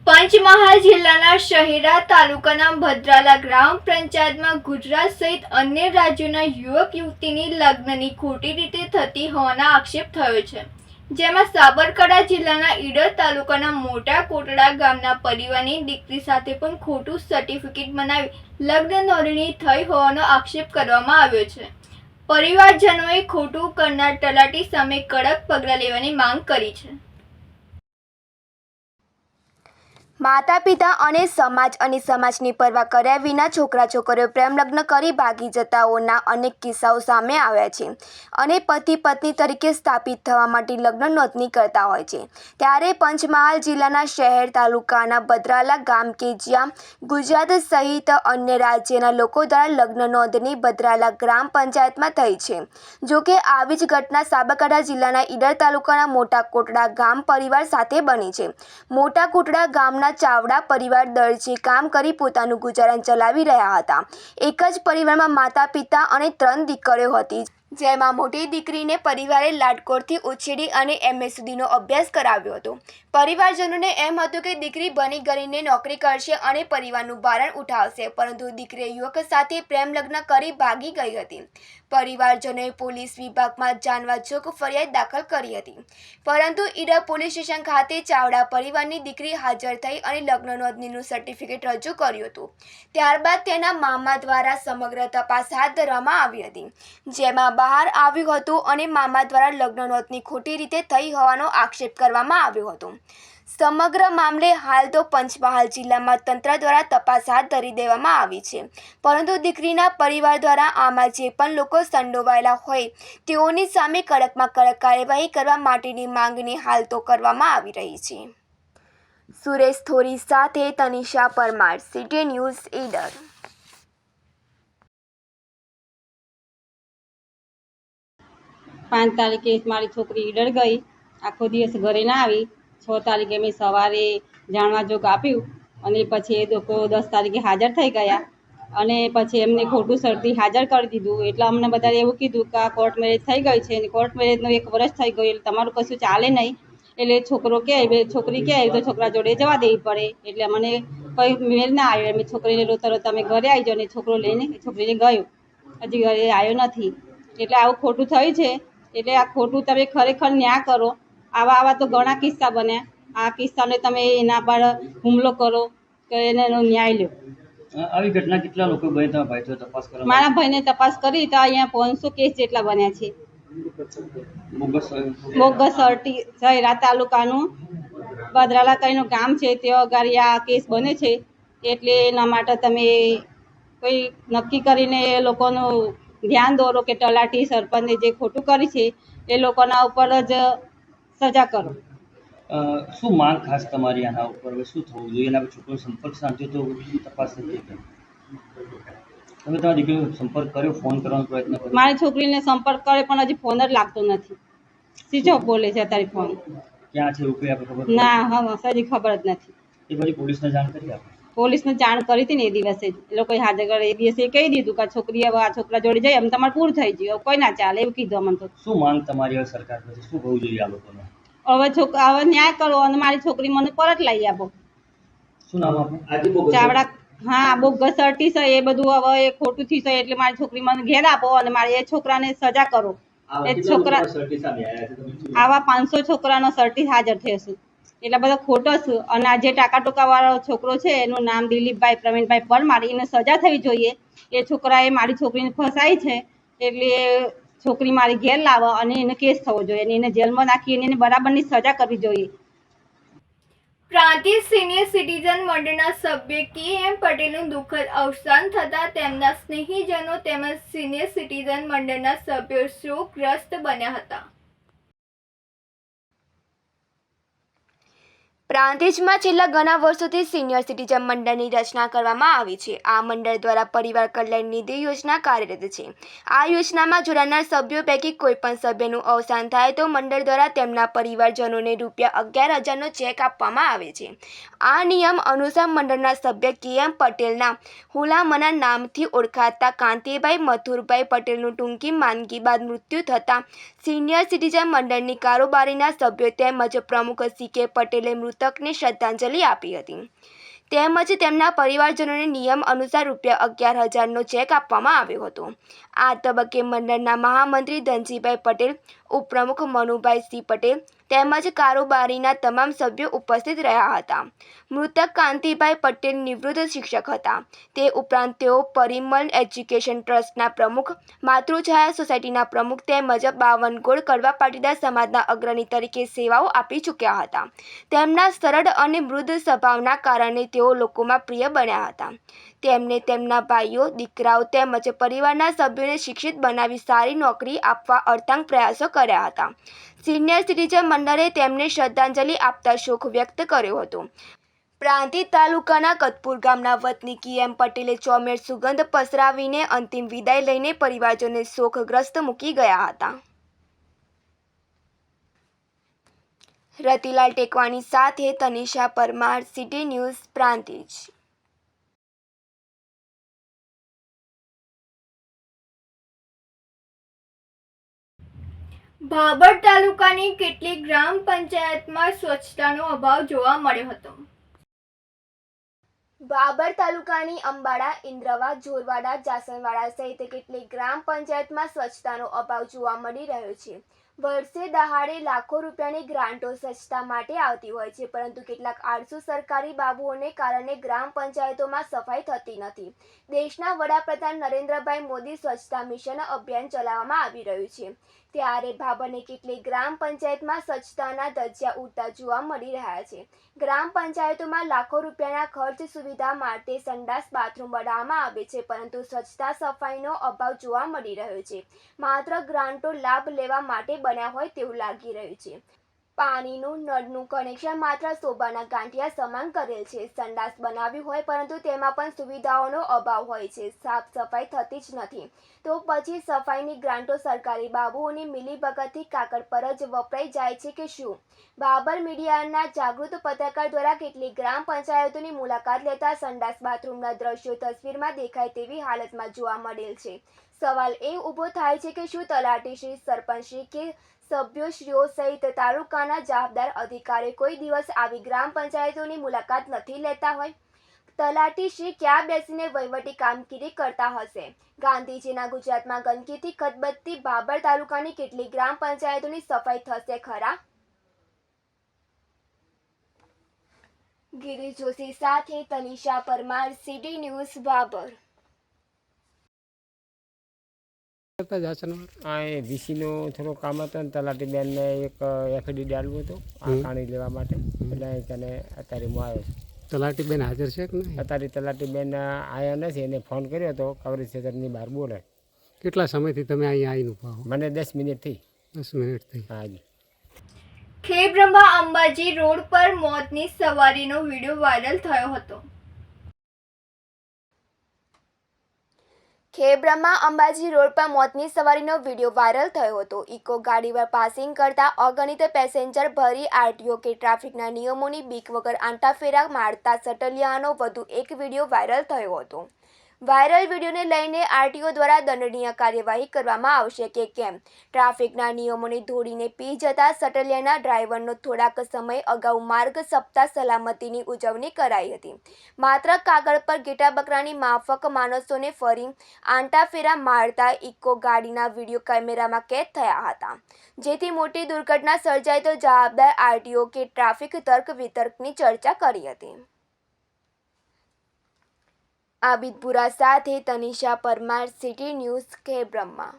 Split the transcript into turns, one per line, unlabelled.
પંચમહાલ જિલ્લાના શહેરા તાલુકાના ભદ્રાલા ગ્રામ પંચાયતમાં ગુજરાત સહિત અન્ય રાજ્યોના યુવક યુવતીની લગ્નની ખોટી રીતે થતી હોવાના આક્ષેપ થયો છે, જેમાં સાબરકાંઠા જિલ્લાના ઈડર તાલુકાના મોટા કોટડા ગામના પરિવારની દીકરી સાથે પણ ખોટું સર્ટિફિકેટ બનાવી લગ્ન નોંધણી થઈ હોવાનો આક્ષેપ કરવામાં આવ્યો છે। પરિવારજનોએ ખોટું કરનાર તલાટી સામે કડક પગલાં લેવાની માંગ કરી છે।
માતા પિતા અને સમાજની પરવા કર્યા વિના છોકરા છોકરીઓ પ્રેમ લગ્ન કરી ભાગી જતાઓના અનેક કિસ્સાઓ સામે આવ્યા છે અને પતિ પત્ની તરીકે સ્થાપિત થવા માટે લગ્ન નોંધણી કરતા હોય છે। ત્યારે પંચમહાલ જિલ્લાના શહેર તાલુકાના ભદ્રાલા ગામ કે જ્યાં ગુજરાત સહિત અન્ય રાજ્યના લોકો દ્વારા લગ્ન નોંધણી ભદ્રાલા ગ્રામ પંચાયતમાં થઈ છે। જોકે આવી જ ઘટના સાબરકાંઠા જિલ્લાના ઈડર તાલુકાના મોટા કોટડા ગામ પરિવાર સાથે બની છે। મોટા કોટડા ગામના ચાવડા પરિવાર દરજી કામ કરી પોતાનું ગુજરાન ચલાવી રહ્યા હતા। એક જ પરિવારમાં માતા પિતા અને 3 દીકરીઓ હતી, જેમાં મોટી દીકરીને પરિવારે લાડકોડથી ઉછેરી અને MA સુધીનો અભ્યાસ કરાવ્યો હતો। પરિવારજનોને એમ હતું કે દીકરી ભણી ગણીને નોકરી કરશે અને પરિવારનું ભારણ ઉઠાવશે, પરંતુ દીકરીએ યુવક સાથે પ્રેમ લગ્ન કરી ભાગી ગઈ હતી। પરિવારજનોએ પોલીસ વિભાગમાં જાણવાજોગ ફરિયાદ દાખલ કરી હતી, પરંતુ ઈડર પોલીસ સ્ટેશન ખાતે ચાવડા પરિવારની દીકરી હાજર થઈ અને લગ્ન નોંધણીનું સર્ટિફિકેટ રજૂ કર્યું હતું। ત્યારબાદ તેના મામા દ્વારા સમગ્ર તપાસ હાથ ધરવામાં આવી હતી, જેમાં બહાર આવ્યું હતું અને મામા દ્વારા લગ્ન નોંધણી ખોટી રીતે થઈ હોવાનો આક્ષેપ કરવામાં આવ્યો હતો। સમગ્ર મામલે હાલ તો પંચમહાલ જિલ્લામાં તંત્ર દ્વારા તપાસ હાથ ધરી દેવામાં આવી છે, પરંતુ દીકરીના પરિવાર દ્વારા આમાં જે પણ લોકો સંડોવાયેલા હોય તેઓની સામે કડકમાં કડક કાર્યવાહી કરવા માટેની માંગણી હાલ તો કરવામાં આવી રહી છે। સુરેશ થોરી સાથે તનિષા પરમાર, સિટી ન્યૂઝ, ઈડર।
5 તારીખે મારી છોકરી ઈડર ગઈ, આખો દિવસ ઘરે ના આવી। 6 તારીખે મેં સવારે જાણવાજોગ આપ્યું અને પછી એ લોકો 10 તારીખે હાજર થઈ ગયા અને પછી એમને ખોટું શરતી હાજર કરી દીધું। એટલે અમને બધાએ એવું કીધું કે આ કોર્ટ મેરેજ થઈ ગઈ છે અને કોર્ટ મેરેજનું 1 વર્ષ થઈ ગયું, એટલે તમારું કશું ચાલે નહીં। એટલે છોકરી કહે તો છોકરા જોડે જવા દેવી પડે। એટલે મને કંઈ મેળ ના આવ્યો, અમે છોકરીને તરત અમે ઘરે આવી જાઓ અને છોકરો લઈને છોકરીને ગયો, હજી ઘરે આવ્યો નથી। એટલે આવું ખોટું થયું છે, એટલે આ ખોટું તમે ખરેખર ન્યાય કરો। આવા તો ઘણા કિસ્સા બન્યા, આ કિસ્સાને તમે એના પર હુમલો કરો કે એનો ન્યાય લો।
આવી ઘટના કેટલા લોકો બની તમારા ભાઈ તો તપાસ કરવા?
મારા ભાઈને તપાસ કરી તો અહીંયા 500 કેસ જેટલા બન્યા છે। બોગસ સર્ટી શહેરા તાલુકાનું ભદ્રાલા કઈનું ગામ છે, તે અગાડી આ કેસ બને છે। એટલે એના માટે તમે કોઈ નક્કી કરીને એ લોકોનું ધ્યાન દોરો કે તલાટી સરપંચને જે ખોટું કરી છે એ લોકોના ઉપર જ સજા કરો।
શું માંગ ખાસ તમારી આના ઉપર? હવે શું થવું જોઈએ? એના પર છોકરો સંપર્ક સાધ્યો તો તપાસ નથી થઈ? તમે તમારી દીકરીનો સંપર્ક કર્યો, ફોન કરવાનો પ્રયત્ન કર્યો?
મારી છોકરીને સંપર્ક કરે પણ હજી ફોન જ લાગતો નથી, સ્વિચ ઓફ બોલે છે અત્યારે ફોન।
ક્યાં છે એવું કંઈ આપણે ખબર?
ના, હજી ખબર જ નથી।
એ પછી પોલીસને જાણ કરી આપણે?
પોલીસને જાણ કરી હતી ને એ દિવસે જ, એ લોકોએ હાજર કરે એ દિવસે કહી દીધું કે છોકરી હવે આ છોકરા જોડે જાય એમ તમારે પૂરું થઈ ગયું, કોઈ ના ચાલે એવું કીધું અમને તો।
શું માંગ તમારી હવે સરકાર પછી શું થવું જોઈએ આ લોકોને?
હવે ન્યાય કરો અને મારી છોકરી મને પરત લઈ આપો।
શું નામ આપણું?
ચાવડા, હા, બોગસ સર્ટી છે એ બધું હવે એ ખોટું થયું છે, એટલે મારી છોકરી મને ઘેર આપો અને મારી એ છોકરાને સજા કરો। એ છોકરા આવા 500 છોકરાનો સર્ટી હાજર થયો છે, એટલે બધા ખોટો છે। અને આ જે ટાકા ટોકા વાળો છોકરો છે એનું નામ દિલીપભાઈ પ્રવીણભાઈ પરમાર, એને સજા થવી જોઈએ। એ છોકરાએ મારી છોકરીને ફસાઈ છે, એટલે છોકરી મારી ઘેર લાવો અને એને કેસ થવો જોઈએ અને એને જેલમાં નાખી એને બરાબરની સજા કરવી જોઈએ।
પ્રાંતિજ સિનિયર સિટીઝન મંડળના સભ્ય KM પટેલનું દુઃખદ અવસાન થતાં તેમના સ્નેહીજનો તેમજ સિનિયર સિટીઝન મંડળના સભ્યો શોકગ્રસ્ત બન્યા હતા।
પ્રાંતિજમાં છેલ્લા ઘણા વર્ષોથી સિનિયર સિટીઝન મંડળની રચના કરવામાં આવી છે। આ મંડળ દ્વારા પરિવાર કલ્યાણ નિધિ યોજના કાર્યરત છે। આ યોજનામાં જોડાનાર સભ્યો પૈકી કોઈપણ સભ્યનું અવસાન થાય તો મંડળ દ્વારા તેમના પરિવારજનોને ₹11,000નો ચેક આપવામાં આવે છે। આ નિયમ અનુસાર મંડળના સભ્ય KM પટેલના હુલામણા નામથી ઓળખાતા કાંતિભાઈ મથુરભાઈ પટેલનું ટૂંકી માંદગી બાદ મૃત્યુ થતાં સિનિયર સિટીઝન મંડળની કારોબારીના સભ્યો તેમજ પ્રમુખ CK પટેલે મૃતક મૃતકને શ્રદ્ધાંજલિ આપી હતી. તેમજ તેમના પરિવારજનોને નિયમ અનુસાર ₹11,000નો ચેક આપવામાં આવ્યો હતો. આ તબક્કે મંડળના મહામંત્રી ધનજીભાઈ પટેલ, ઉપપ્રમુખ મનુભાઈ સી પટેલ તેમજ કારોબારીના તમામ સભ્યો ઉપસ્થિત રહ્યા હતા. મૃતક કાંતિભાઈ પટેલ નિવૃત્ત શિક્ષક હતા. તે ઉપરાંત તેઓ પરિમલ એજ્યુકેશન ટ્રસ્ટના પ્રમુખ, માતૃછાયા સોસાયટીના પ્રમુખ તેમજ બાવનગોળ કડવા પાટીદાર સમાજના અગ્રણી તરીકે સેવાઓ આપી ચૂક્યા હતા. તેમના સરળ અને મૃદુ સ્વભાવના કારણે તેઓ લોકોમાં પ્રિય બન્યા હતા. તેમને તેમના ભાઈઓ, દીકરાઓ તેમજ પરિવારના સભ્યોને શિક્ષિત બનાવી સારી નોકરી આપવા અર્થાંગ પ્રયાસો કર્યા હતા. સિનિયર સિટીઝન મંડળે તેમને શ્રદ્ધાંજલિ આપતા શોક વ્યક્ત કર્યો હતો. પ્રાંતિજ તાલુકાના કતપુર ગામના વતની KM પટેલે ચોમેર સુગંધ પસરાવીને અંતિમ વિદાય લઈને પરિવારજનોને શોકગ્રસ્ત મૂકી ગયા હતા. રતિલાલ ટેકવાણી સાથે તનિષા પરમાર, સિટી ન્યૂઝ, પ્રાંતિજ.
ભાભર તાલુકાની કેટલીક ગ્રામ પંચાયતમાં સ્વચ્છતાનો અભાવ જોવા મળ્યો હતો.
ભાભર તાલુકાની અંબાડા, ઇન્દ્રવા, જોરવાડા, જાસનવાડા સહિત કેટલીક ગ્રામ પંચાયતમાં સ્વચ્છતાનો અભાવ જોવા મળી રહ્યો છે. વર્ષે દહાડે લાખો રૂપિયાની ગ્રાન્ટો સ્વચ્છતા માટે આવતી હોય છે, પરંતુ કેટલાક આળસુ સરકારી બાબુઓને કારણે ગ્રામ પંચાયતોમાં સફાઈ થતી નથી. દેશના વડાપ્રધાન નરેન્દ્રભાઈ મોદી સ્વચ્છતા મિશન અભિયાન ચલાવવામાં આવી રહ્યું છે, ત્યારે ભાભરની કેટલીક ગ્રામ પંચાયતમાં સ્વચ્છતાના ધજિયા ઉડતા જોવા મળી રહ્યા છે. ગ્રામ પંચાયતોમાં લાખો રૂપિયાના ખર્ચ સુવિધા માટે સંડાસ, બાથરૂમ બનાવવામાં આવે છે, પરંતુ સ્વચ્છતા સફાઈનો અભાવ જોવા મળી રહ્યો છે. માત્ર ગ્રાન્ટો લાભ લેવા માટે બન્યા હોય તેવું લાગી રહ્યું છે. પાણીનું નળનું કનેક્શન માત્ર શોભાના ગાંઠિયા સમાન કરેલ છે. સંડાસ બનાવ્યું હોય પરંતુ તેમાં પણ સુવિધાઓનો અભાવ હોય છે. સાફ સફાઈ થતી જ નથી, તો પછી સફાઈની ગ્રાન્ટો સરકારી બાબુઓની મિલીભગતથી કાગળ પર જ વપરાઈ જાય છે કે શું? ભાભર મીડિયાના જાગૃત પત્રકાર દ્વારા કેટલીક ગ્રામ પંચાયતોની મુલાકાત લેતા સંડાસ, બાથરૂમના દ્રશ્યો તસવીરમાં દેખાય તેવી હાલતમાં જોવા મળેલ છે. સવાલ એ ઊભો થાય છે કે શું તલાટીશ્રી, સરપંચશ્રી કે સભ્યોશ્રીઓ સહિત તાલુકાના જવાબદાર અધિકારીઓ કોઈ દિવસ આવી ગ્રામ પંચાયતોની મુલાકાત નથી લેતા હોય? તલાટીશ્રી ક્યાં બેસીને વહીવટી કામગીરી કરતા હશે? ગાંધીજીના ગુજરાતમાં ગંદકીથી ખદબદતી ભાભર તાલુકાની કેટલીક ગ્રામ પંચાયતોની સફાઈ થશે ખરા? ગિરીશ જોશી સાથે તનિષા પરમાર, સિટી ન્યૂઝ, ભાભર.
આ વીસીનો થોડો કામ હતો ને તલાટી બેનને એક એફડી ડાલવું હતું આ પાણી લેવા માટે, એટલે તને અત્યારે હું આવ્યો છું.
તલાટી બેન હાજર છે કે નહીં?
અત્યારે તલાટી બેન આવ્યા નથી, એને ફોન કર્યો હતો કવરેજ ક્ષેત્રની બહાર બોલે.
કેટલા સમયથી તમે અહીંયા આવીને ઉભા હો?
મને 10 મિનિટ થઈ.
10 મિનિટ થઈ.
હાજી.
ખેબ્રહ્મા અંબાજી રોડ પર મોતની સવારીનો વિડીયો વાયરલ થયો હતો.
ખેબ્રહ્મા અંબાજી રોડ પર મોતની સવારીનો વિડીયો વાયરલ થયો હતો. ઇકો ગાડી પર પાસિંગ કરતા અગણિત પેસેન્જર ભરી આરટીઓ કે ટ્રાફિકના નિયમોની બીક વગર આંટાફેરા મારતા સટલિયાનો વધુ એક વિડીયો વાયરલ થયો હતો. વાયરલ વિડીયોને લઈને આરટીઓ દ્વારા દંડનીય કાર્યવાહી કરવામાં આવશે કે કેમ? ટ્રાફિકના નિયમોને ધોડીને પી જતા સટલિયાના ડ્રાઈવરનો થોડાક સમય અગાઉ માર્ગ સપ્તાહ સલામતીની ઉજવણી કરાઈ હતી. માત્ર કાગળ પર ઘેટા બકરાની માફક માણસોને ફરી આંટાફેરા મારતા ઇકો ગાડીના વિડીયો કેમેરામાં કેદ થયા હતા, જેથી મોટી દુર્ઘટના સર્જાય તો જવાબદાર આરટીઓ કે ટ્રાફિક તર્ક વિતર્કની ચર્ચા કરી હતી. આબિદપુરા સાથે તનિષા પરમાર, સિટી ન્યૂઝ, ખેબ્રહ્મા.